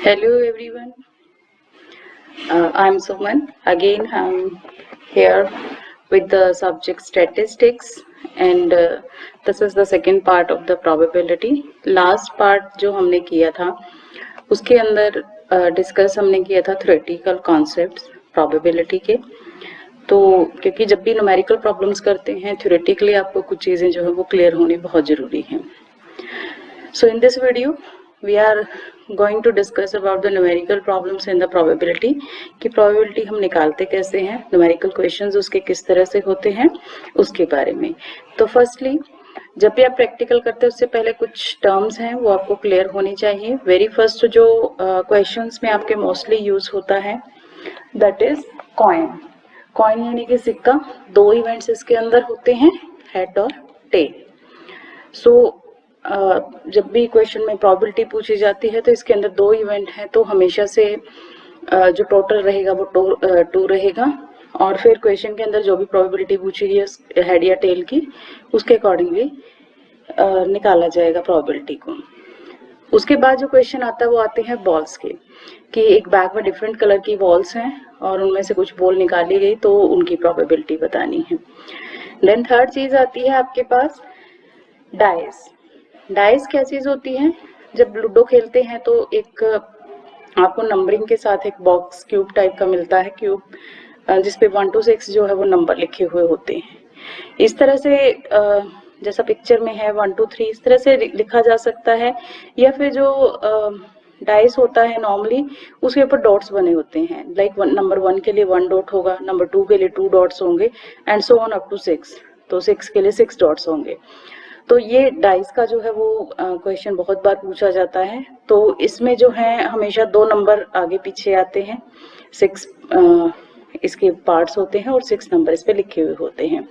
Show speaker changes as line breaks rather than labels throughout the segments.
Hello everyone, I'm Suman. Again, I'm here with the subject statistics and this is the second part of the probability. Last part जो हमने किया था उसके अंदर discuss हमने किया था थ्योरेटिकल कॉन्सेप्ट्स प्रोबेबिलिटी के। तो क्योंकि जब भी न्यूमेरिकल प्रॉब्लम्स करते हैं थ्योरेटिकली आपको कुछ चीज़ें जो है वो क्लियर होनी बहुत ज़रूरी है। So in this video we are going to discuss about the numerical problems in the probability कि probability हम निकालते कैसे हैं, numerical questions उसके किस तरह से होते हैं उसके बारे में। तो firstly जब भी आप प्रैक्टिकल करते हैं उससे पहले कुछ टर्म्स हैं वो आपको क्लियर होनी चाहिए। वेरी फर्स्ट जो क्वेश्चंस में आपके मोस्टली यूज होता है दैट इज कॉइन। कॉइन यानी कि सिक्का। दो इवेंट्स इसके अंदर होते हैं, हेड और टेल। सो जब भी क्वेश्चन में प्रोबेबिलिटी पूछी जाती है तो इसके अंदर दो इवेंट हैं, तो हमेशा से जो टोटल रहेगा वो 2 रहेगा और फिर क्वेश्चन के अंदर जो भी प्रोबेबिलिटी पूछी गई हेड या टेल की उसके अकॉर्डिंगली निकाला जाएगा प्रोबेबिलिटी को। उसके बाद जो क्वेश्चन आता है वो आते हैं बॉल्स के, कि एक बैग में डिफरेंट कलर की बॉल्स हैं और उनमें से कुछ बॉल निकाली गई तो उनकी प्रोबेबिलिटी बतानी है। देन थर्ड चीज आती है आपके पास डाइस। डाइस क्या चीज होती है? जब लूडो खेलते हैं तो एक आपको नंबरिंग के साथ एक बॉक्स क्यूब टाइप का मिलता है, क्यूब जिसपे 1 to 6 जो है वो नंबर लिखे हुए होते हैं। इस तरह से जैसा पिक्चर में है 1 to 3 इस तरह से लिखा जा सकता है, या फिर जो डाइस होता है नॉर्मली उसके ऊपर डॉट्स बने होते हैं। लाइक नंबर 1 के लिए 1 डॉट होगा, नंबर 2 के लिए 2 डॉट्स होंगे and so on up to 6। तो 6 के लिए 6 डॉट्स होंगे। तो ये डाइस का जो है वो क्वेश्चन बहुत बार पूछा जाता है। तो इसमें जो है हमेशा 2 नंबर आगे पीछे आते हैं, 6 इसके पार्ट्स होते हैं और 6 नंबर इस पे लिखे हुए होते हैं।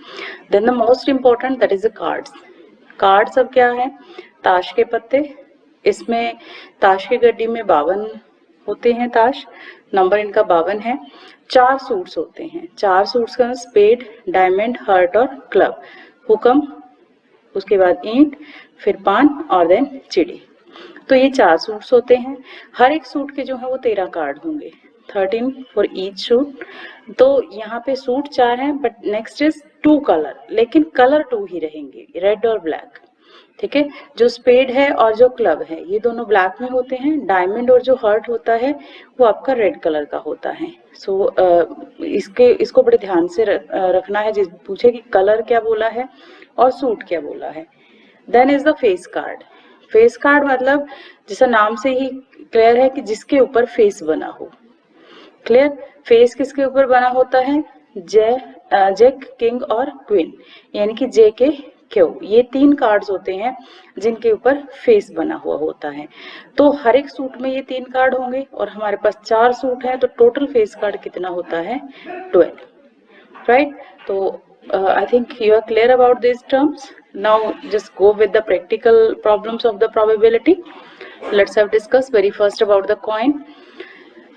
Then the most important that is the cards. Cards अब क्या है? ताश के पत्ते। इसमें ताश की गड्डी में 52 होते हैं ताश, नंबर इनका 52 है। 4 सूट्स होते हैं, 4 सूट्स का स्पेड, डायमंड, हार्ट और क्लब, हुकम, उसके बाद ईंट, फिर पान और देन चिड़ी। तो ये 4 सूट्स होते हैं। हर एक सूट के जो है वो 13 कार्ड होंगे, 13 फॉर ईच सूट। तो यहाँ पे सूट 4 हैं बट नेक्स्ट इज 2 कलर, लेकिन कलर 2 ही रहेंगे, रेड और ब्लैक। ठीक है, जो स्पेड है और जो क्लब है ये दोनों ब्लैक में होते हैं। डायमंड और जो हर्ट होता है वो आपका रेड कलर का होता है। सो इसको बड़े ध्यान से रखना है, जिस पूछे कि कलर क्या बोला है और सूट क्या बोला है। Then is the face card. Face card मतलब जैसा नाम से ही क्लियर है कि जिसके ऊपर फेस बना हो। क्लियर? फेस किसके ऊपर बना होता है? जैक, किंग और क्वीन, यानी कि जे के क्यू। ये 3 कार्ड्स होते हैं जिनके ऊपर फेस बना हुआ होता है। तो हर एक सूट में ये 3 कार्ड होंगे और हमारे पास 4 सूट हैं, तो टोटल फेस कार्ड कितना होता है? 12, राइट? तो I think you are clear about these terms. Now just go with the practical problems of the probability. Let's have discuss very first about the coin.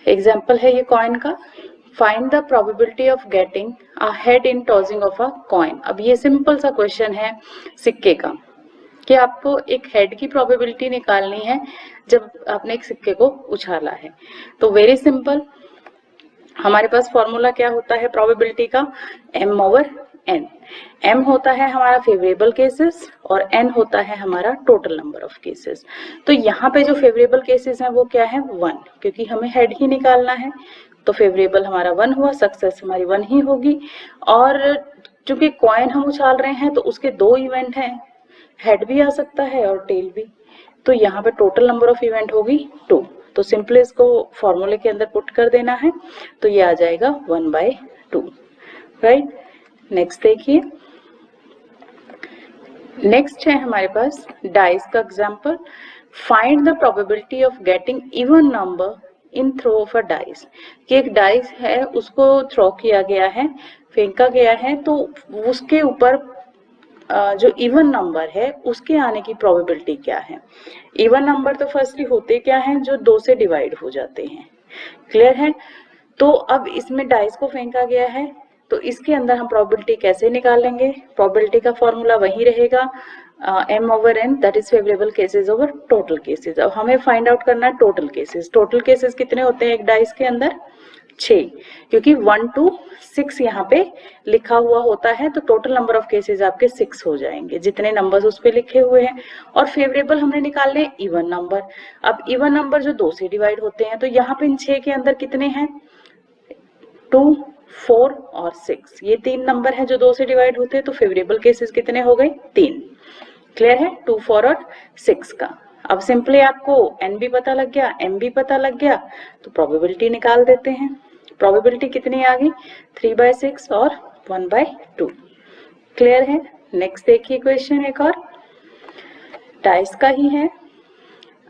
Example है ये coin का। Find the probability of getting a head in tossing of a coin. अब ये simple सा question है सिक्के का, कि आपको एक हेड की प्रोबेबिलिटी निकालनी है जब आपने एक सिक्के को उछाला है। तो वेरी सिंपल, हमारे पास फॉर्मूला क्या होता है प्रोबेबिलिटी का? m/n। m होता है हमारा फेवरेबल केसेस और n होता है हमारा टोटल नंबर ऑफ केसेस। तो यहाँ पे जो फेवरेबल केसेस हैं वो क्या है? 1, क्योंकि हमें हेड ही निकालना है तो फेवरेबल हमारा 1 हुआ, सक्सेस हमारी 1 ही होगी। और चूंकि कॉइन हम उछाल रहे हैं तो उसके 2 इवेंट हैं, हेड भी आ सकता है और टेल भी। तो यहाँ पे टोटल नंबर ऑफ इवेंट होगी 2। तो सिंपली इसको फॉर्मूले के अंदर पुट कर देना है, तो ये आ जाएगा 1/2, राइट? नेक्स्ट देखिए, नेक्स्ट है हमारे पास डाइस का example. Find the probability of getting even number in throw of a dice. कि एक डाइस है उसको थ्रो किया गया है, फेंका गया है, तो उसके ऊपर जो इवन नंबर है उसके आने की प्रोबेबिलिटी क्या है? इवन नंबर तो फर्स्टली होते क्या हैं? जो 2 से डिवाइड हो जाते हैं। क्लियर है? तो अब इसमें डाइस को फेंका गया है तो इसके अंदर हम प्रोबेबिलिटी कैसे निकालेंगे? प्रोबेबिलिटी का फॉर्मूला वही रहेगा, m over n that is favorable cases over total cases. अब हमें फाइंड आउट करना है टोटल केसेस. टोटल केसेस कितने होते हैं एक डाइस के अंदर? 6, क्योंकि 1 to 6 यहाँ पे लिखा हुआ होता है, तो टोटल नंबर ऑफ केसेस आपके 6 हो जाएंगे जितने नंबर्स उस पे लिखे हुए हैं. और फेवरेबल हमने निकालने हैं इवन नंबर. अब इवन नंबर जो 2 से डिवाइड होते हैं, तो यहाँ पे इन 6 के अंदर कितने हैं? 2, 4 और 6. ये 3 नंबर है जो 2 से डिवाइड होते हैं, तो फेवरेबल केसेस कितने हो गए? 3. क्लियर है? 2, 4 और 6 का. अब सिंपली आपको n भी पता लग गया, m भी पता लग गया, तो प्रोबेबिलिटी निकाल देते हैं. प्रोबेबिलिटी कितनी आ गई? 3/6 और 1/2. क्लियर है? नेक्स्ट देखिए क्वेश्चन एक और डाइस का ही है.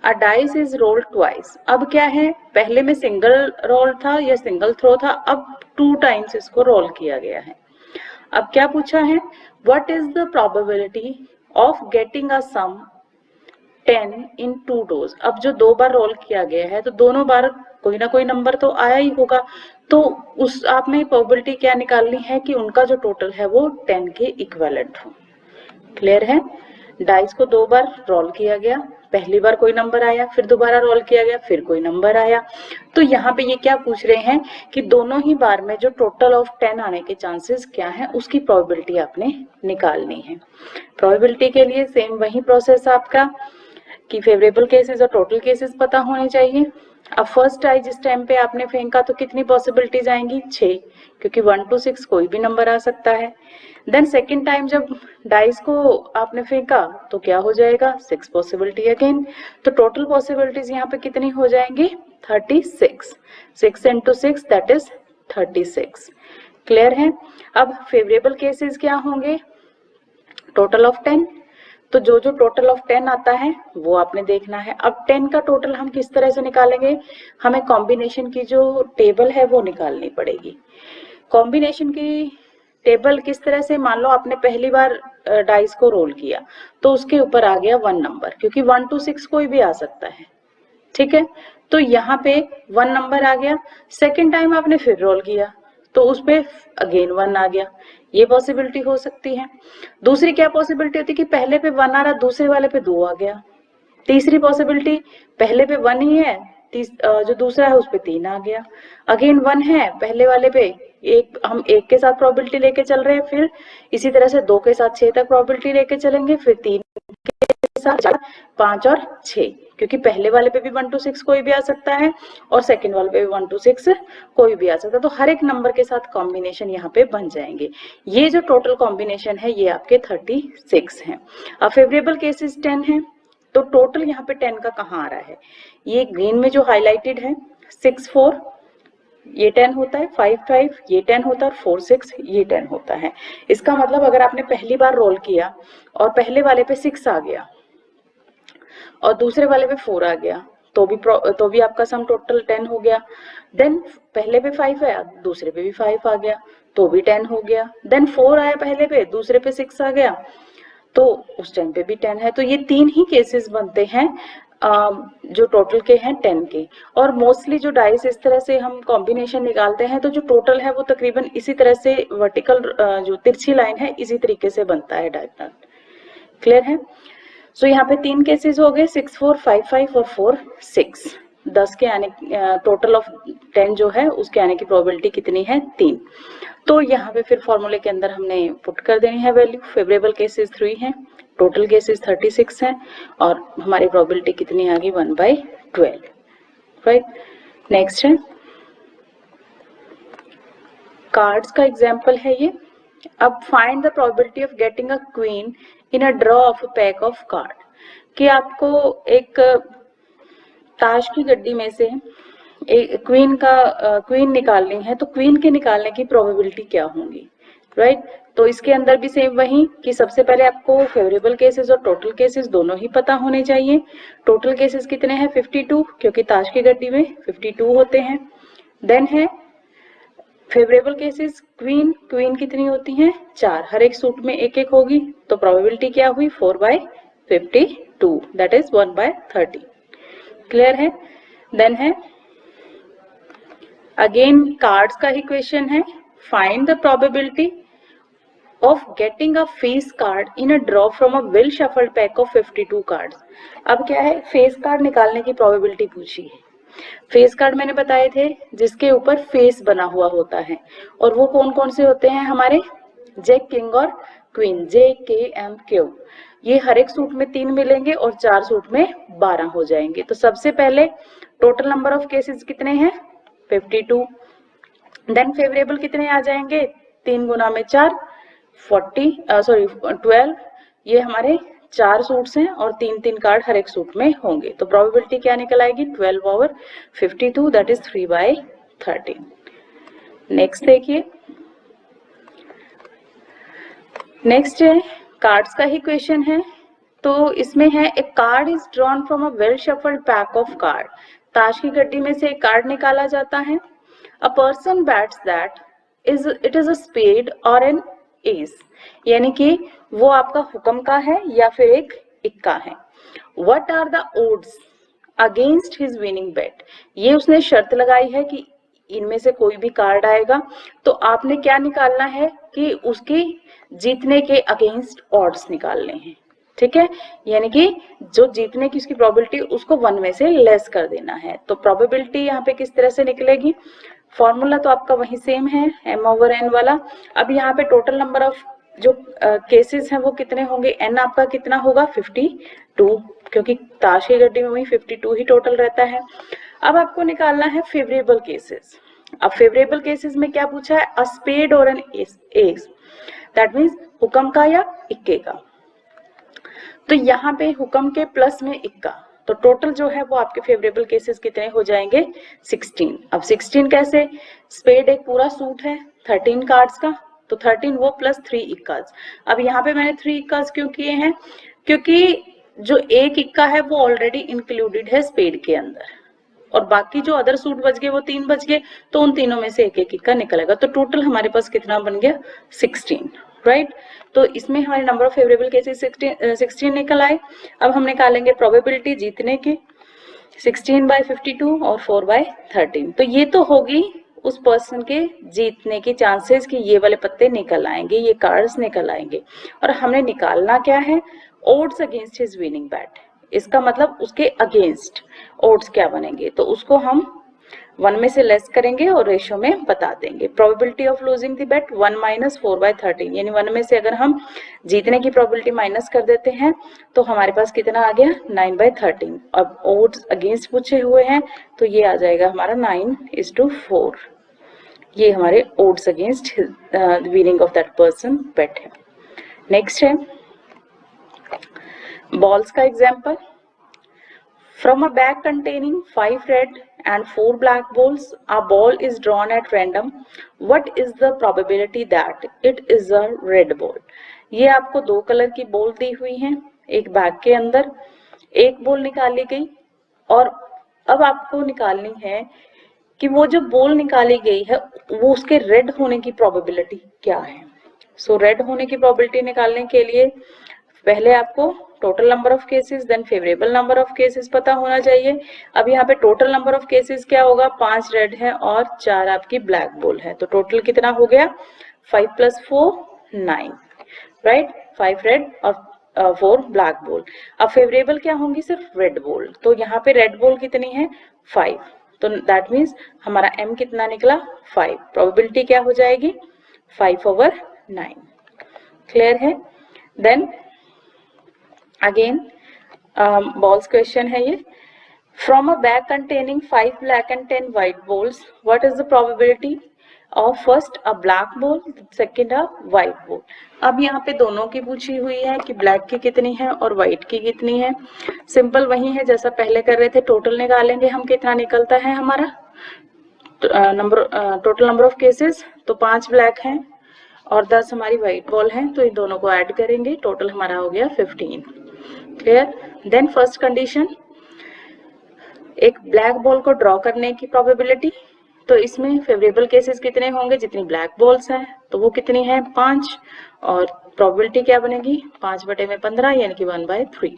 अ डाइस इज रोल्ड ट्वाइस. अब क्या है, पहले में सिंगल रोल था या सिंगल थ्रो था, अब 2 टाइम्स इसको रोल किया गया है. अब क्या पूछा है? What is the probability of getting a sum 10 in 2 dose. अब जो 2 बार रोल किया गया है, तो दोनों बार कोई ना कोई नंबर तो आया ही होगा, तो उस आप में प्रोबेबिलिटी क्या निकालनी है कि उनका जो टोटल है वो 10 के इक्विवेलेंट हो. क्लियर है? डाइस को 2 बार रोल किया गया, पहली बार कोई नंबर आया, फिर दोबारा रोल किया गया, फिर कोई नंबर आया. तो यहाँ पे ये क्या पूछ रहे हैं कि दोनों ही बार में जो टोटल ऑफ 10 आने के चांसेस क्या है, उसकी प्रोबेबिलिटी आपने निकालनी है. प्रोबेबिलिटी के लिए सेम वही प्रोसेस आपका कि फेवरेबल केसेस और टोटल केसेस पता होने चाहिए. अब फर्स्ट डाई जिस टाइम पे आपने फेंका, तो कितनी पॉसिबिलिटीज आएंगी? 6, क्योंकि 1 to 6 कोई भी नंबर आ सकता है. देन सेकेंड टाइम जब डाइस को आपने फेंका, तो क्या हो जाएगा? 6 पॉसिबिलिटी अगेन. तो टोटल पॉसिबिलिटीज यहाँ पे कितनी हो जाएंगी? 36. 6 into 6 दैट इज 36. क्लियर है? अब फेवरेबल केसेस क्या होंगे? Total of 10. तो जो जो टोटल ऑफ 10 आता है वो आपने देखना है. अब 10 का टोटल हम किस तरह से निकालेंगे? हमें कॉम्बिनेशन की जो टेबल है वो निकालनी पड़ेगी. कॉम्बिनेशन की टेबल किस तरह से? मान लो आपने पहली बार डाइस को रोल किया, तो उसके ऊपर आ गया 1 नंबर, क्योंकि 1 to 6 कोई भी आ सकता है. ठीक है? तो यहाँ पे 1 नंबर आ गया. सेकेंड टाइम आपने फिर रोल किया, तो उस पे अगेन 1 आ गया. ये पॉसिबिलिटी हो सकती है. दूसरी क्या पॉसिबिलिटी होती है कि पहले पे 1 आ रहा, दूसरे वाले पे 2 आ गया. तीसरी पॉसिबिलिटी, पहले पे 1 ही है, जो दूसरा है उस पे 3 आ गया. अगेन 1 है, पहले वाले पे एक, हम 1 के साथ प्रोबेबिलिटी लेके चल रहे हैं, फिर इसी तरह से 2 के साथ 6 तक प्रोबेबिलिटी लेके चलेंगे, फिर 3 के साथ 4, 5 और 6, क्योंकि पहले वाले पे भी 1 to 6 कोई भी आ सकता है और सेकंड वाले पे भी 1 to 6 कोई भी आ सकता है. तो हर एक नंबर के साथ कॉम्बिनेशन यहाँ पे बन जाएंगे. ये जो टोटल कॉम्बिनेशन है ये आपके 36 हैं. अब फेवरेबल केसेस 10 है, तो टोटल यहाँ पे 10 का कहाँ आ रहा है? ये ग्रीन में जो हाईलाइटेड है, 6 4 ये 10 होता है, 5 5 ये 10 होता है, और 4 6 ये 10 होता है. इसका मतलब अगर आपने पहली बार रोल किया और पहले वाले पे 6 आ गया और दूसरे वाले पे 4 आ गया, तो भी आपका सम टोटल 10 हो गया. देन पहले पे 5 आया, दूसरे पे भी 5 आ गया, तो भी 10 हो गया. देन 4 आया पहले पे, दूसरे पे 6 आ गया, तो उस टाइम पे भी 10 है. तो ये 3 ही केसेस बनते हैं जो टोटल के हैं 10 के. और मोस्टली जो डाइस इस तरह से हम कॉम्बिनेशन निकालते हैं, तो जो टोटल है वो तकरीबन इसी तरह से वर्टिकल जो तिरछी लाइन है इसी तरीके से बनता है डायगोनल. क्लियर है? सो यहाँ पे 3 केसेस हो गए, 6 4 5 5 और 4 6. 10 के आने टोटल ऑफ 10 जो है उसके आने की प्रोबेबिलिटी कितनी है? 3. तो यहाँ पे फिर फॉर्मूले के अंदर हमने पुट कर देनी है वैल्यू. फेवरेबल केसेस 3 हैं, टोटल केसेस 36 हैं, और हमारी प्रोबेबिलिटी कितनी आ गई? 1/12. राइट? नेक्स्ट है कार्ड्स का एग्जाम्पल है ये. अब find the probability of getting a queen in a draw of a pack of card. कि आपको एक ताश की गड्डी में से एक क्वीन निकालनी है, तो क्वीन के निकालने की प्रोबेबिलिटी क्या होंगी? राइट? तो इसके अंदर भी सेम वही कि सबसे पहले आपको फेवरेबल केसेस और टोटल केसेस दोनों ही पता होने चाहिए. टोटल केसेस कितने हैं? 52, क्योंकि ताश की गड्डी में 52 होते हैं. देन है फेवरेबल केसेस, क्वीन कितनी होती हैं? 4, हर एक सूट में एक एक होगी, तो प्रोबेबिलिटी क्या हुई? 4/52, दैट इज 1/30. क्लियर है? देन है अगेन कार्ड्स का ही क्वेश्चन है. Find the probability of getting a face card in a draw from a well shuffled pack of 52 cards. अब क्या है, फेस कार्ड निकालने की प्रोबेबिलिटी पूछी है. फेस कार्ड मैंने बताए थे जिसके ऊपर फेस बना हुआ होता है, और वो कौन कौन से होते हैं हमारे, जैक, किंग और क्वीन, JKMQ. ये हर एक सूट में 3 मिलेंगे और 4 सूट में 12 हो जाएंगे. तो सबसे पहले टोटल नंबर ऑफ केसेस कितने हैं, 52. देन फेवरेबल कितने आ जाएंगे, 3 गुना में 4, 12. ये हमारे 4 सूट्स हैं और 3 कार्ड हर एक सूट में होंगे. तो प्रोबेबिलिटी क्या निकल आएगी, 12/52, दैट इज 3/13. नेक्स्ट देखिए, नेक्स्ट है कार्ड्स का ही क्वेश्चन है. तो इसमें है, a card is drawn from a well shuffled pack of card. ताश की गड्डी में से एक कार्ड निकाला जाता है. A person bets that it is a spade or an ace, यानी कि वो आपका हुक्म का है या फिर एक इक्का है. What are the odds against his winning bet. ये उसने शर्त लगाई है कि इनमें से कोई भी कार्ड आएगा तो आपने क्या निकालना है कि उसकी जीतने के अगेंस्ट ऑड्स निकालने हैं. ठीक है, यानी कि जो जीतने की उसकी प्रोबेबिलिटी उसको 1 में से लेस कर देना है. तो प्रोबेबिलिटी यहाँ पे किस तरह से निकलेगी, फॉर्मूला तो आपका वही सेम है, m/n वाला. अब यहाँ पे टोटल नंबर ऑफ जो केसेस हैं वो कितने होंगे, n आपका कितना होगा, 52, क्योंकि ताश की गड्डी में वही 52 ही टोटल रहता है. अब आपको निकालना है फेवरेबल केसेस. अब फेवरेबल केसेस में क्या पूछा है, अ spade or an S, that means हुक्म का या इक्के का. तो यहाँ पे हुक्म के प्लस में इक्का, तो टोटल जो है वो आपके फेवरेबल केसेस कितने हो जाएंगे, 16. अब 16 कैसे, स्पेड एक पूरा सूट है 13 कार्ड्स का, तो 13 वो प्लस 3 इक्कास. अब यहाँ पे मैंने 3 इक्कास क्यों किए हैं, क्योंकि जो एक इक्का है वो ऑलरेडी इंक्लूडेड है स्पेड के अंदर, और बाकी जो अदर सूट बच गए वो 3 बच गए, तो उन तीनों में से एक एक इक्का निकलेगा. तो टोटल हमारे पास कितना बन गया, 16, राइट. तो इसमें हमारे नंबर ऑफ फेवरेबल केसेस 16 निकल आए. अब हम निकालेंगे प्रोबेबिलिटी जीतने की, 16/52 और 4/13. तो ये तो होगी उस पर्सन के जीतने की चांसेस कि ये वाले पत्ते निकल आएंगे, ये कार्ड्स निकल आएंगे. और हमने निकालना क्या है, odds against his winning bat. इसका मतलब उसके अगेंस्ट ओड्स क्या बनेंगे, तो उसको हम 1 में से लेस करेंगे और रेशियो में बता देंगे. Probability of losing the bet 1 - 4/13, यानी 1 में से अगर हम जीतने की प्रोबेबिलिटी माइनस कर देते हैं तो हमारे पास कितना आ गया, 9/13. अब ओड्स अगेंस्ट पूछे हुए हैं तो ये आ जाएगा हमारा 9:4. ये हमारे odds against winning of that person bet है. नेक्स्ट है बॉल्स का example. From a bag containing 5 red and 4 black balls, a ball is drawn at random. What is the probability that it is a red ball? ये आपको 2 colour की ball दी हुई हैं एक bag के अंदर, एक बॉल निकाली गई, और अब आपको निकालनी है कि वो जो बॉल निकाली गई है वो उसके रेड होने की प्रोबेबिलिटी क्या है. सो रेड होने की प्रोबेबिलिटी निकालने के लिए पहले आपको total number of cases then favourable number of cases पता होना चाहिए. अब यहाँ पे टोटल नंबर ऑफ केसेस क्या होगा, 5 रेड है और 4 आपकी ब्लैक बॉल है, तो टोटल कितना हो गया, 5 + 4 9, राइट. 5 रेड और 4 ब्लैक बॉल. अब फेवरेबल क्या होंगी, सिर्फ रेड बॉल, तो यहाँ पे रेड बॉल कितनी है, 5, तो दैट मीन्स हमारा m कितना निकला, 5. प्रोबेबिलिटी क्या हो जाएगी, 5/9. क्लियर है. देन अगेन बॉल्स क्वेश्चन है ये. From a bag containing 5 black and 10 white balls, what is the probability of first a black ball, second a white ball. अब यहाँ पे दोनों की पूछी हुई है कि ब्लैक की कितनी है और व्हाइट की कितनी है. सिंपल वही है जैसा पहले कर रहे थे, टोटल निकालेंगे हम, कितना निकलता है हमारा टोटल नंबर ऑफ केसेस, तो 5 ब्लैक हैं और 10 हमारी व्हाइट बॉल है, तो इन दोनों को ऐड करेंगे, टोटल हमारा हो गया 15. क्लियर. देन फर्स्ट कंडीशन, एक ब्लैक बॉल को ड्रॉ करने की प्रोबेबिलिटी, तो इसमें फेवरेबल केसेस कितने होंगे, जितनी ब्लैक बॉल्स हैं तो वो कितनी है, 5, और प्रोबेबिलिटी क्या बनेगी, 5/15 यानी कि 1/3.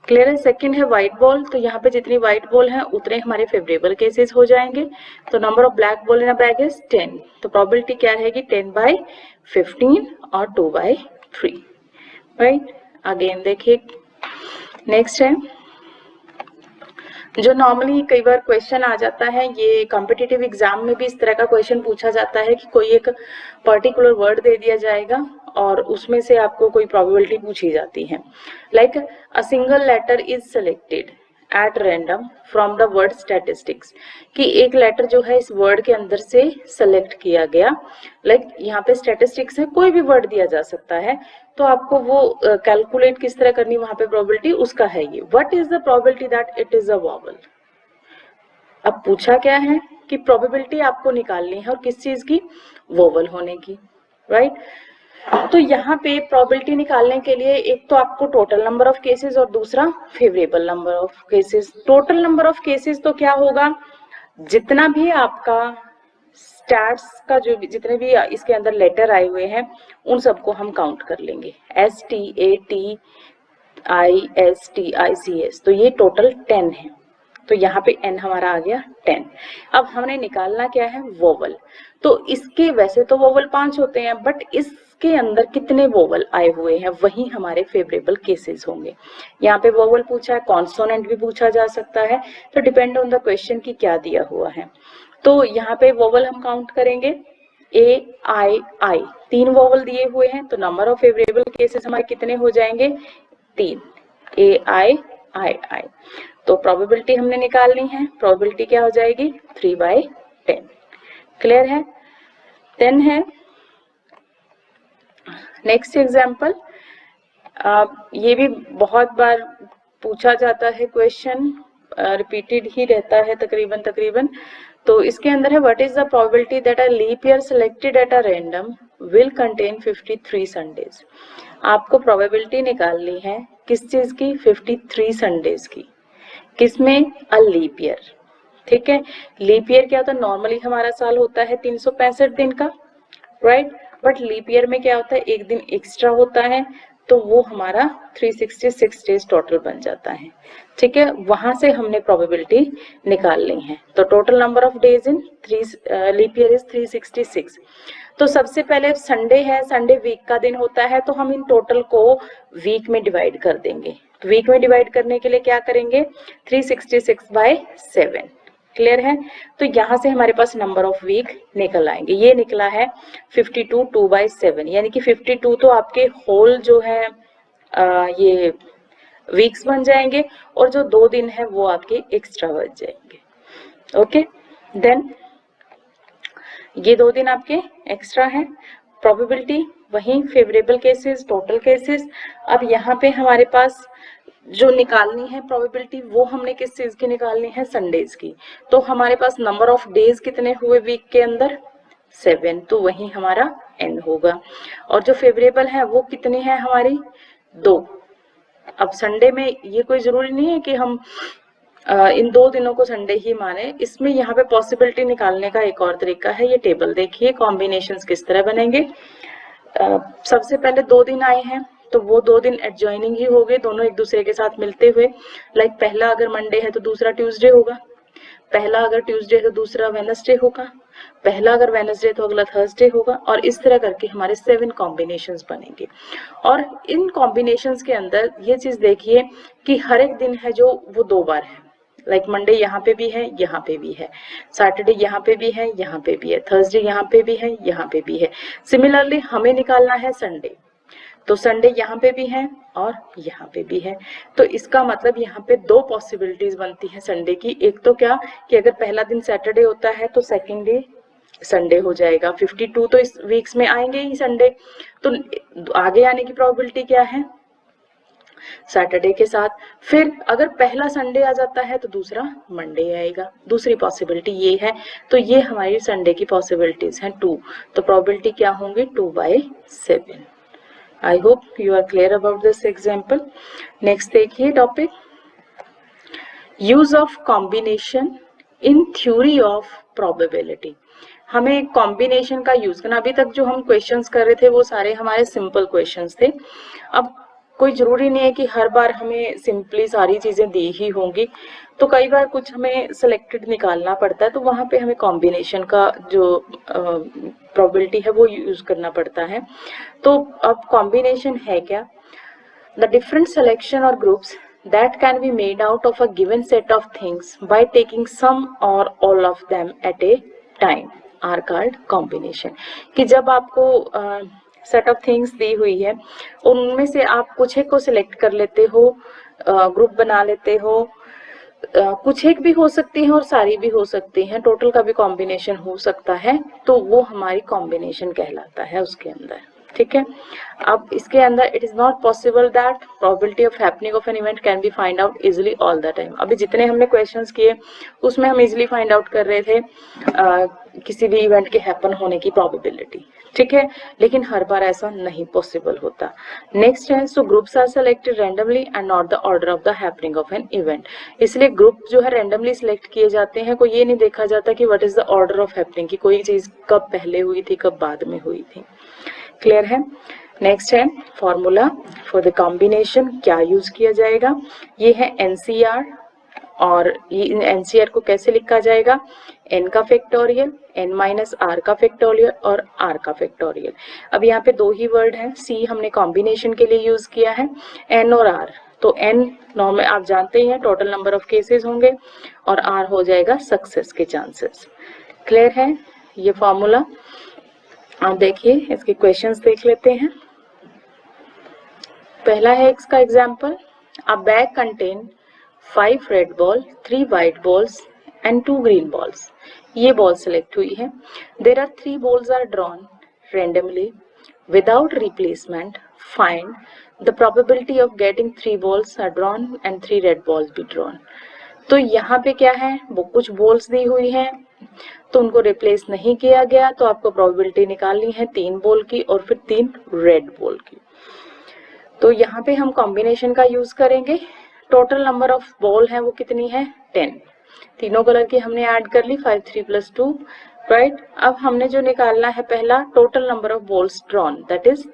क्लियर है। सेकंड है व्हाइट बॉल, तो यहाँ पे जितनी व्हाइट बॉल है उतने हमारे फेवरेबल केसेस हो जाएंगे। तो number of black ball in a bag is 10, तो प्रोबेबिलिटी क्या रहेगी 10/15 और 2/3, राइट। अगेन देखिए नेक्स्ट है जो नॉर्मली कई बार क्वेश्चन आ जाता है, ये कॉम्पिटिटिव एग्जाम में भी इस तरह का क्वेश्चन पूछा जाता है कि कोई एक पर्टिकुलर वर्ड दे दिया जाएगा और उसमें से आपको कोई प्रोबेबिलिटी पूछी जाती है। Like a single letter is selected at random from the word statistics, कि एक लेटर जो है इस वर्ड के अंदर से सेलेक्ट किया गया। लाइक यहाँ पे स्टैटिस्टिक्स है, कोई भी वर्ड दिया जा सकता है, तो आपको वो कैलकुलेट किस तरह करनी वहां पे प्रोबेबिलिटी उसका है ये। What is the probability that it is a vowel. अब पूछा क्या है कि प्रोबेबिलिटी आपको निकालनी है और किस चीज की, वोवल होने की, राइट। तो यहाँ पे प्रोबेबिलिटी निकालने के लिए एक तो आपको टोटल नंबर ऑफ केसेस और दूसरा favourable number of cases. Total number of cases तो क्या होगा, जितना भी आपका स्टैट्स का जो जितने भी इसके अंदर लेटर आए हुए हैं उन सबको हम काउंट कर लेंगे, STATISTICS, तो ये टोटल 10 है। तो यहाँ पे n हमारा आ गया 10। अब हमने निकालना क्या है, वोवल। तो इसके वैसे तो वोवल 5 होते हैं, बट इसके अंदर कितने वोवल आए हुए हैं वही हमारे फेवरेबल केसेस होंगे। यहाँ पे वोवल पूछा है, कॉन्सोनेंट भी पूछा जा सकता है, तो डिपेंड ऑन द क्वेश्चन की क्या दिया हुआ है। तो यहाँ पे वोवल हम काउंट करेंगे, AII 3 वोवल दिए हुए हैं, तो नंबर ऑफ फेवरेबल केसेस हमारे कितने हो जाएंगे, 3, AIII। तो प्रोबेबिलिटी हमने निकालनी है, प्रोबेबिलिटी क्या हो जाएगी 3/10। क्लियर है। 10 है। नेक्स्ट एग्जांपल, ये भी बहुत बार पूछा जाता है क्वेश्चन, रिपीटेड ही रहता है तकरीबन। तो इसके अंदर है what is the probability that a leap year selected at a random will contain 53 Sundays. आपको प्रोबेबिलिटी निकालनी है किस चीज की, 53 संडेज की। किसमें, अ लीप ईयर, ठीक है। लीप ईयर क्या होता है, नॉर्मली हमारा साल होता है 365 दिन का, राइट। बट लीप ईयर में क्या होता है, एक दिन एक्स्ट्रा होता है, तो वो हमारा 366 डेज टोटल बन जाता है, ठीक है। वहां से हमने प्रोबेबिलिटी निकालनी है। तो total number of days in leap year is 366। तो सबसे पहले संडे है, संडे वीक का दिन होता है, तो हम इन टोटल को वीक में डिवाइड कर देंगे। तो वीक में डिवाइड करने के लिए क्या करेंगे, 366/7। क्लियर है। तो यहां से हमारे पास नंबर ऑफ वीक निकल आएंगे। ये निकला है 52 2/7, यानी कि 52 तो आपके होल जो है ये वीक्स बन जाएंगे, और जो 2 दिन है वो आपके एक्स्ट्रा बच जाएंगे। ओके, देन ये 2 दिन आपके एक्स्ट्रा हैं। प्रोबेबिलिटी वही, फेवरेबल केसेस, टोटल केसेस। अब यहाँ पे हमारे पास जो निकालनी है प्रोबेबिलिटी, वो हमने किस चीज की निकालनी है, संडेज की। तो हमारे पास नंबर ऑफ डेज कितने हुए वीक के अंदर, 7, तो वही हमारा n होगा। और जो फेवरेबल है वो कितनी है हमारी, 2। अब संडे में ये कोई जरूरी नहीं है कि हम इन 2 दिनों को संडे ही माने। इसमें यहाँ पे पॉसिबिलिटी निकालने का एक और तरीका है, ये टेबल देखिए कॉम्बिनेशंस किस तरह बनेंगे। सबसे पहले 2 दिन आए हैं, तो वो 2 दिन एडजॉइनिंग ही हो गए, दोनों एक दूसरे के साथ मिलते हुए। लाइक पहला अगर मंडे है तो दूसरा ट्यूसडे होगा, पहला अगर ट्यूसडे है तो दूसरा वेडनेसडे होगा, पहला अगर वेडनेसडे तो अगला थर्सडे होगा, और इस तरह करके हमारे 7 कॉम्बिनेशंस बनेंगे। और इन कॉम्बिनेशंस के अंदर ये चीज देखिए कि हर एक दिन है जो वो 2 बार है। लाइक मंडे यहाँ पे भी है, यहाँ पे भी है, सैटरडे यहाँ पे भी है, यहाँ पे भी है, थर्सडे यहाँ पे भी है, यहाँ पे भी है। सिमिलरली हमें निकालना है संडे, तो संडे यहाँ पे भी है और यहाँ पे भी है। तो इसका मतलब यहाँ पे 2 पॉसिबिलिटीज बनती है संडे की। एक तो क्या कि अगर पहला दिन सैटरडे होता है तो सेकेंड डे संडे हो जाएगा। 52 तो इस वीक्स में आएंगे ही संडे, तो आगे आने की प्रोबेबिलिटी क्या है, सैटरडे के साथ। फिर अगर पहला संडे आ जाता है तो दूसरा मंडे आएगा, दूसरी पॉसिबिलिटी ये है। तो ये हमारी संडे की पॉसिबिलिटीज हैं 2, तो प्रोबेबिलिटी क्या होंगी 2/7। I hope you are clear about this example. Next देखिए topic, use of combination in theory of probability. हमें कॉम्बिनेशन का यूज करना, अभी तक जो हम क्वेश्चंस कर रहे थे वो सारे हमारे सिंपल क्वेश्चंस थे। अब कोई जरूरी नहीं है कि हर बार हमें सिंपली सारी चीजें दी ही होंगी, तो कई बार कुछ हमें सिलेक्टेड निकालना पड़ता है, तो वहां पे हमें कॉम्बिनेशन का जो प्रोबेबिलिटी है वो यूज करना पड़ता है। तो अब कॉम्बिनेशन है क्या? द डिफरेंट सिलेक्शन और groups that can be made out of a given set of things by taking some or all of them at a time are called combination। कि जब आपको सेट ऑफ थिंग्स दी हुई है, उनमें से आप कुछ एक को सिलेक्ट कर लेते हो, ग्रुप बना लेते हो, कुछ एक भी हो सकती है और सारी भी हो सकती हैं, टोटल का भी कॉम्बिनेशन हो सकता है, तो वो हमारी कॉम्बिनेशन कहलाता है उसके अंदर। ठीक है, अब इसके अंदर it is not possible that probability of happening of an event can be find out easily all the time. अभी जितने हमने क्वेश्चंस किए उसमें हम इजिली फाइंड आउट कर रहे थे किसी भी इवेंट के हैपन होने की प्रोबेबिलिटी। ठीक है, लेकिन हर बार ऐसा नहीं पॉसिबल होता। नेक्स्ट है, so groups are selected randomly and not the order of the happening of an event. इसलिए ग्रुप जो है रैंडमली सिलेक्ट किए जाते हैं, कोई ये नहीं देखा जाता कि what is the order of happening, कि कोई चीज कब पहले हुई थी कब बाद में हुई थी। क्लियर है? नेक्स्ट है फॉर्मूला फॉर द कॉम्बिनेशन, क्या यूज किया जाएगा? ये है एनसीआर, और ये एनसीआर को कैसे लिखा जाएगा? n का फैक्टोरियल, n माइनस आर का फैक्टोरियल और r का फैक्टोरियल। अब यहाँ पे दो ही वर्ड है, c हमने कॉम्बिनेशन के लिए यूज किया है, n और r। तो n नॉर्मल आप जानते ही हैं टोटल नंबर ऑफ केसेस होंगे, और r हो जाएगा सक्सेस के चांसेस। क्लियर है ये फॉर्मूला? आप देखिए इसके क्वेश्चंस देख लेते हैं। पहला है इसका example, a bag contain 5 red ball, 3 white balls and 2 green balls. ये बॉल सेलेक्ट हुई है। There are 3 balls are drawn randomly without replacement. Find the probability of getting 3 balls are drawn and 3 red balls be drawn. तो यहाँ पे क्या है, वो कुछ बॉल्स दी हुई हैं तो उनको रिप्लेस नहीं किया गया, तो आपको प्रोबेबिलिटी निकालनी है 3 बॉल की और फिर 3 रेड बॉल की। तो यहाँ पे हम कॉम्बिनेशन का यूज करेंगे। टोटल नंबर ऑफ बॉल है वो कितनी है? 10। तीनों कलर की हमने ऐड कर ली, 5 3 + 2, राइट। अब हमने जो निकालना है पहला, total number of balls drawn, that is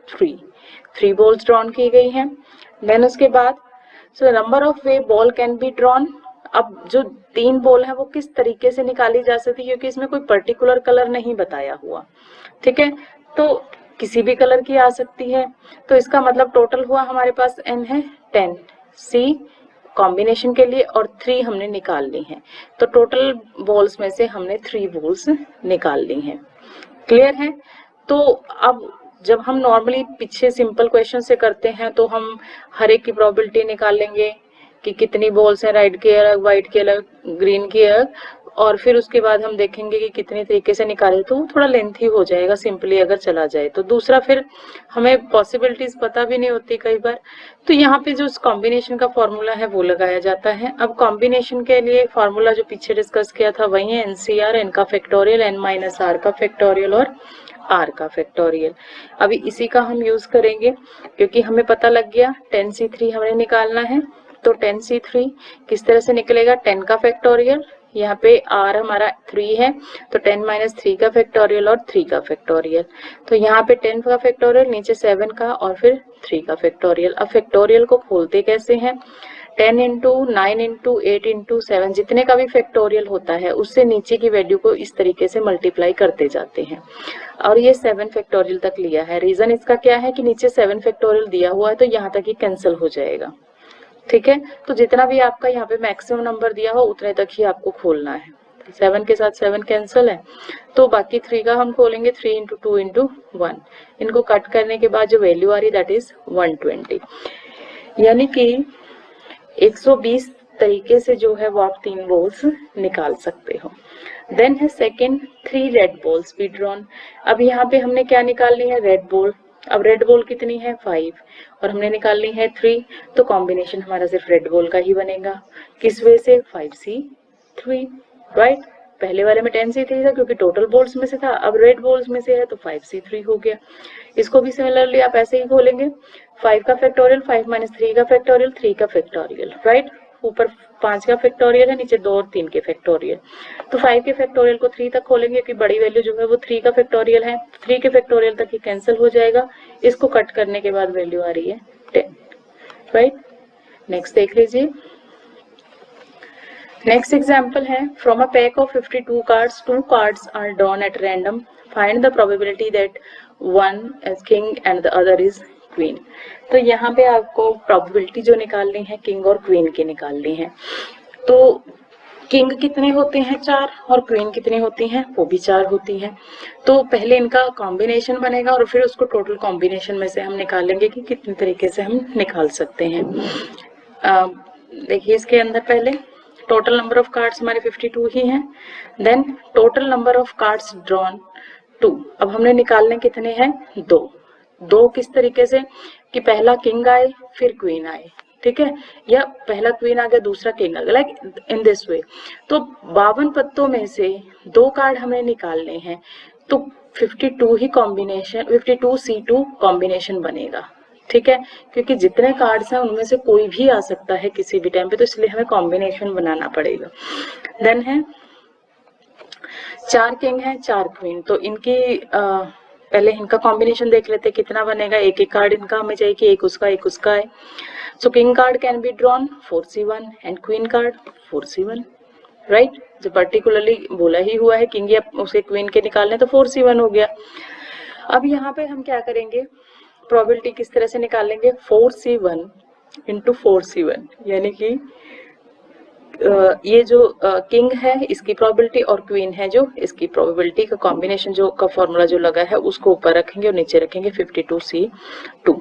3 balls drawn की गई हैं। देन उसके बाद so number of way ball can be drawn. अब जो 3 बॉल है वो किस तरीके से निकाली जा सकती है, क्योंकि इसमें कोई पर्टिकुलर कलर नहीं बताया हुआ, ठीक है, तो किसी भी कलर की आ सकती है। तो इसका मतलब टोटल हुआ हमारे पास n है 10 सी कॉम्बिनेशन के लिए, और 3 हमने निकाल ली हैं। तो टोटल बॉल्स में से हमने 3 बॉल्स निकाल ली हैं। क्लियर है? तो अब जब हम नॉर्मली पीछे सिंपल क्वेश्चन से करते हैं तो हम हर एक की प्रोबेबिलिटी निकाल लेंगे कि कितनी बॉल्स हैं, रेड की अलग, व्हाइट की अलग, ग्रीन की अलग, और फिर उसके बाद हम देखेंगे कि कितने तरीके से निकाले, तो थोड़ा लेंथी हो जाएगा सिंपली अगर चला जाए तो। दूसरा फिर हमें पॉसिबिलिटीज पता भी नहीं होती कई बार, तो यहाँ पे जो कॉम्बिनेशन का फॉर्मूला है वो लगाया जाता है। अब कॉम्बिनेशन के लिए फॉर्मूला जो पीछे डिस्कस किया था वही है एनसीआर, एन का फैक्टोरियल, एन माइनस आर का फैक्टोरियल और आर का फैक्टोरियल। अभी इसी का हम यूज करेंगे क्योंकि हमें पता लग गया 10c3 हमें निकालना है। तो 10c3 किस तरह से निकलेगा? 10 का फैक्टोरियल, यहाँ पे r हमारा 3 है तो 10 - 3 का फैक्टोरियल और 3 का फैक्टोरियल। तो यहाँ पे 10 का फैक्टोरियल, नीचे 7 का और फिर 3 का फैक्टोरियल। अब फैक्टोरियल को खोलते कैसे हैं? 10 × 9 × 8 × 7 जितने का भी फैक्टोरियल होता है उससे नीचे की वैल्यू को इस तरीके से मल्टीप्लाई करते जाते हैं, और ये 7 फैक्टोरियल तक लिया है। रीजन इसका क्या है कि नीचे 7 फैक्टोरियल दिया हुआ है तो यहाँ तक ही कैंसिल हो जाएगा, ठीक है। तो जितना भी आपका यहाँ पे मैक्सिमम नंबर दिया हो उतने तक ही आपको खोलना है। 7 के साथ 7 कैंसिल है, तो बाकी 3 का हम खोलेंगे 3 × 2 × 1। इनको कट करने के बाद जो वैल्यू आ रही दैट इज 120, यानी कि 120 तरीके से जो है वो आप 3 बॉल्स निकाल सकते हो। देन है second, 3 red balls be drawn. अब यहाँ पे हमने क्या निकालनी है? Red ball. अब रेड बॉल कितनी है? 5, और हमने निकालनी है 3, तो कॉम्बिनेशन हमारा सिर्फ रेड बॉल का ही बनेगा। किस वे से? 5c3, right. पहले वाले में 10c3 था क्योंकि टोटल बॉल्स में से था, अब रेड बॉल्स में से है तो 5c3 हो गया। इसको भी सिमिलरली आप ऐसे ही खोलेंगे, 5 का फैक्टोरियल, 5 - 3 का फैक्टोरियल, 3 का फैक्टोरियल, राइट। ऊपर 5 का फैक्टोरियल है, नीचे 2 और 3 के फैक्टोरियल। तो 5 के फैक्टोरियल को 3 तक खोलेंगे क्योंकि बड़ी वैल्यू जो है वो 3 का फैक्टोरियल है, 3 के फैक्टोरियल तक ही कैंसिल हो जाएगा। इसको कट करने के बाद वैल्यू आ रही है 10। राइट। नेक्स्ट देख लीजिए। नेक्स्ट एग्जाम्पल है, from a pack of 52 cards 2 cards are drawn at random, find the probability that one is king and the other is queen. तो यहाँ पे आपको प्रोबेबिलिटी जो निकालनी है किंग और क्वीन की निकालनी है। तो किंग कितने होते हैं 4 और क्वीन कितनी होती हैं वो भी 4 होती हैं। तो पहले इनका कॉम्बिनेशन बनेगा और फिर उसको टोटल कॉम्बिनेशन में से हम निकालेंगे कि कितने तरीके से हम निकाल सकते हैं। देखिए इसके अंदर पहले टोटल नंबर ऑफ कार्ड्स हमारे 52 ही हैं, then total number of cards drawn 2। अब हमने निकालने कितने हैं 2 किस तरीके से कि पहला किंग आए फिर क्वीन आए, ठीक है, या पहला क्वीन आ गया दूसरा किंग आ गया, लाइक इन दिस वे। तो 52 पत्तों में से 2 कार्ड हमें निकालने हैं, तो 52 ही कॉम्बिनेशन 52C2 कॉम्बिनेशन बनेगा, ठीक है, क्योंकि जितने कार्ड्स हैं उनमें से कोई भी आ सकता है किसी भी टाइम पे, तो इसलिए हमें कॉम्बिनेशन बनाना पड़ेगा। देन है 4 किंग है 4 क्वीन, तो इनकी पहले इनका कॉम्बिनेशन देख लेते हैं कितना बनेगा। एक एक कार्ड इनका हमें चाहिए कि एक उसका है। So king card can be drawn 4C1 and queen card 4C1, right. जो पर्टिकुलरली बोला ही हुआ है किंग या उसे क्वीन के निकालने, तो 4C1 हो गया। अब यहाँ पे हम क्या करेंगे, प्रोबेबिलिटी किस तरह से निकालेंगे, 4C1 इंटू 4C1, यानी कि ये जो किंग है इसकी प्रोबेबिलिटी और क्वीन है जो इसकी प्रोबेबिलिटी का कॉम्बिनेशन जो का फॉर्मूला जो लगा है उसको ऊपर रखेंगे और नीचे रखेंगे 52C2।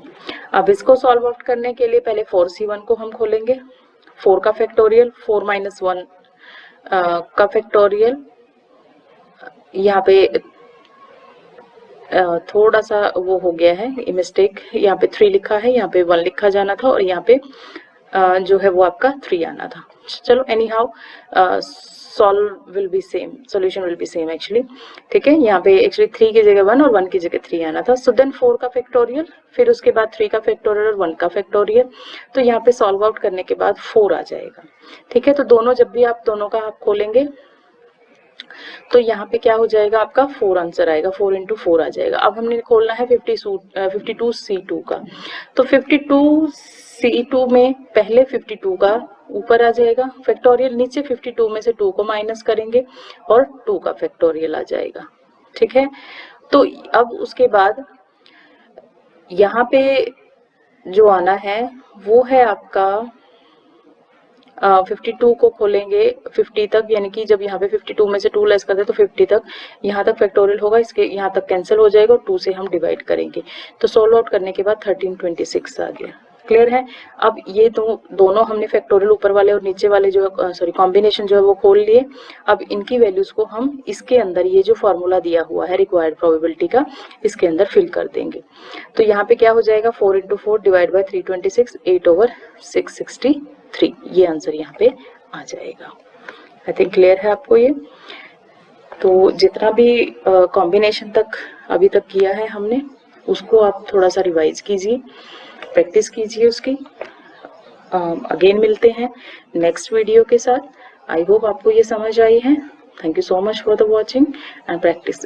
अब इसको सॉल्व आउट करने के लिए पहले 4C1 को हम खोलेंगे, 4 का फैक्टोरियल 4 - 1 का फैक्टोरियल, यहाँ पे थोड़ा सा वो हो गया है मिस्टेक, यहाँ पे 3 लिखा है, यहाँ पे 1 लिखा जाना था और यहाँ पे जो है वो आपका 3 आना था। चलो any how solve will be same, solution will be same actually, ठीक है। यहाँ पे एक्चुअली 3 की जगह 1 और 1 की जगह 3 आना था। सो देन 4 का फैक्टोरियल, फिर उसके बाद 3 का फैक्टोरियल और 1 का फैक्टोरियल, तो यहाँ पे सॉल्व आउट करने के बाद 4 आ जाएगा, ठीक है। तो दोनों जब भी आप दोनों का आप खोलेंगे तो यहाँ पे क्या हो जाएगा आपका 4 आंसर आएगा, 4 × 4 आ जाएगा। अब हमने खोलना है 52C2 का, तो 52C2 में पहले 52 का ऊपर आ जाएगा फैक्टोरियल, नीचे 52 में से 2 को माइनस करेंगे और 2 का फैक्टोरियल आ जाएगा, ठीक है। तो अब उसके बाद यहाँ पे जो आना है वो है आपका 52 को खोलेंगे 50 तक, यानी कि जब यहाँ पे 52 में से 2 लेस कर दे तो 50 तक, यहाँ तक फैक्टोरियल होगा, इसके यहाँ तक कैंसिल हो जाएगा और 2 से हम डिवाइड करेंगे, तो सोल्व आउट करने के बाद 1326 आ गया। क्लियर है। अब ये दोनों हमने फैक्टोरियल ऊपर वाले और नीचे वाले जो कॉम्बिनेशन जो है वो खोल लिए। अब इनकी वैल्यूज को हम इसके अंदर ये जो फॉर्मूला दिया हुआ है रिक्वायर्ड प्रोबेबिलिटी का, इसके अंदर फिल कर देंगे। तो यहाँ पे क्या हो जाएगा 4 × 4 डिवाइड बाय 326 8/663, ये आंसर यहाँ पे आ जाएगा। आई थिंक क्लियर है आपको ये। तो जितना भी कॉम्बिनेशन तक अभी तक किया है हमने उसको आप थोड़ा सा रिवाइज कीजिए, प्रैक्टिस कीजिए उसकी। अगेन मिलते हैं नेक्स्ट वीडियो के साथ। आई होप आपको ये समझ आई है। Thank you so much for the watching and practice.